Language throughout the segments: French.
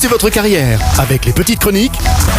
Boostez votre carrière avec les petites chroniques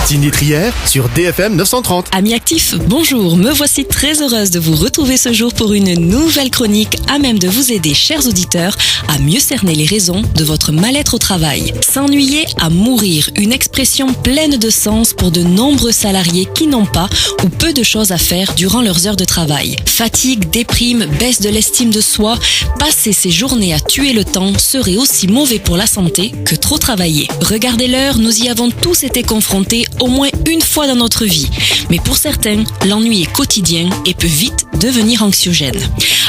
Cindy Trier sur DFM 930. Amis actifs, bonjour, me voici très heureuse de vous retrouver ce jour pour une nouvelle chronique à même de vous aider, chers auditeurs, à mieux cerner les raisons de votre mal-être au travail. S'ennuyer à mourir, une expression pleine de sens pour de nombreux salariés qui n'ont pas ou peu de choses à faire durant leurs heures de travail. Fatigue, déprime, baisse de l'estime de soi, passer ses journées à tuer le temps serait aussi mauvais pour la santé que trop travailler. Regardez l'heure, nous y avons tous été confrontés au moins une fois dans notre vie. Mais pour certains, l'ennui est quotidien et peut vite devenir anxiogène.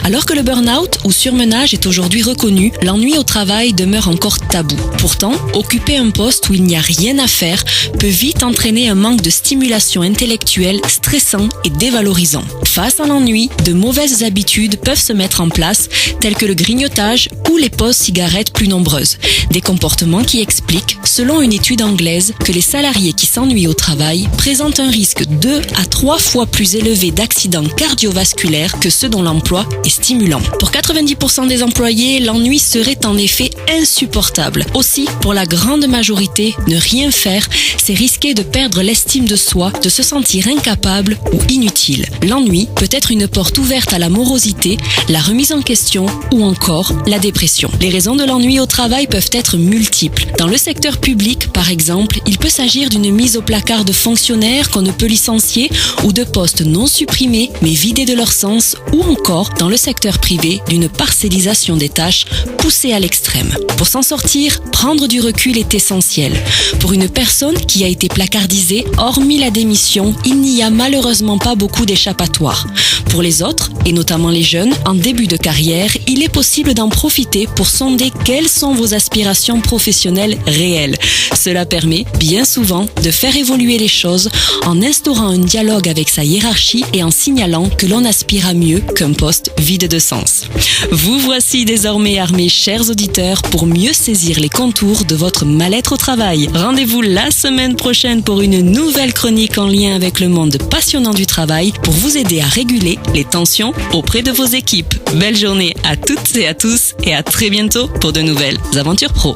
Alors que le burn-out ou surmenage est aujourd'hui reconnu, l'ennui au travail demeure encore tabou. Pourtant, occuper un poste où il n'y a rien à faire peut vite entraîner un manque de stimulation intellectuelle stressant et dévalorisant. Face à l'ennui, de mauvaises habitudes peuvent se mettre en place, telles que le grignotage ou les pauses cigarettes plus nombreuses. Des comportements qui expliquent, selon une étude anglaise, que les salariés qui s'ennuient au travail présentent un risque 2 à 3 fois plus élevé d'accidents cardiovasculaires que ceux dont l'emploi est stimulant. Pour 90% des employés, l'ennui serait en effet insupportable. Aussi, pour la grande majorité, ne rien faire, c'est risquer de perdre l'estime de soi, de se sentir incapable ou inutile. L'ennui peut être une porte ouverte à la morosité, la remise en question ou encore la dépression. Les raisons de l'ennui au travail peuvent être multiples. Dans le secteur public, par exemple, il peut s'agir d'une mise au placard de fonctionnaires qu'on ne peut licencier ou de postes non supprimés mais vidés de leur sens, ou encore dans le secteur privé d'une parcellisation des tâches poussée à l'extrême. Pour s'en sortir, prendre du recul est essentiel. Pour une personne qui a été placardisée, hormis la démission, il n'y a malheureusement pas beaucoup d'échappatoires. Pour les autres, et notamment les jeunes, en début de carrière, il est possible d'en profiter pour sonder quelles sont vos aspirations professionnelles réelles. Cela permet, bien souvent, de faire évoluer les choses en instaurant un dialogue avec sa hiérarchie et en signalant que l'on aspire à mieux qu'un poste vide de sens. Vous voici désormais armés, chers auditeurs, pour mieux saisir les contours de votre mal-être au travail. Rendez-vous la semaine prochaine pour une nouvelle chronique en lien avec le monde passionnant du travail pour vous aider à réguler les tensions auprès de vos équipes. Belle journée à toutes et à tous et à très bientôt pour de nouvelles aventures pro.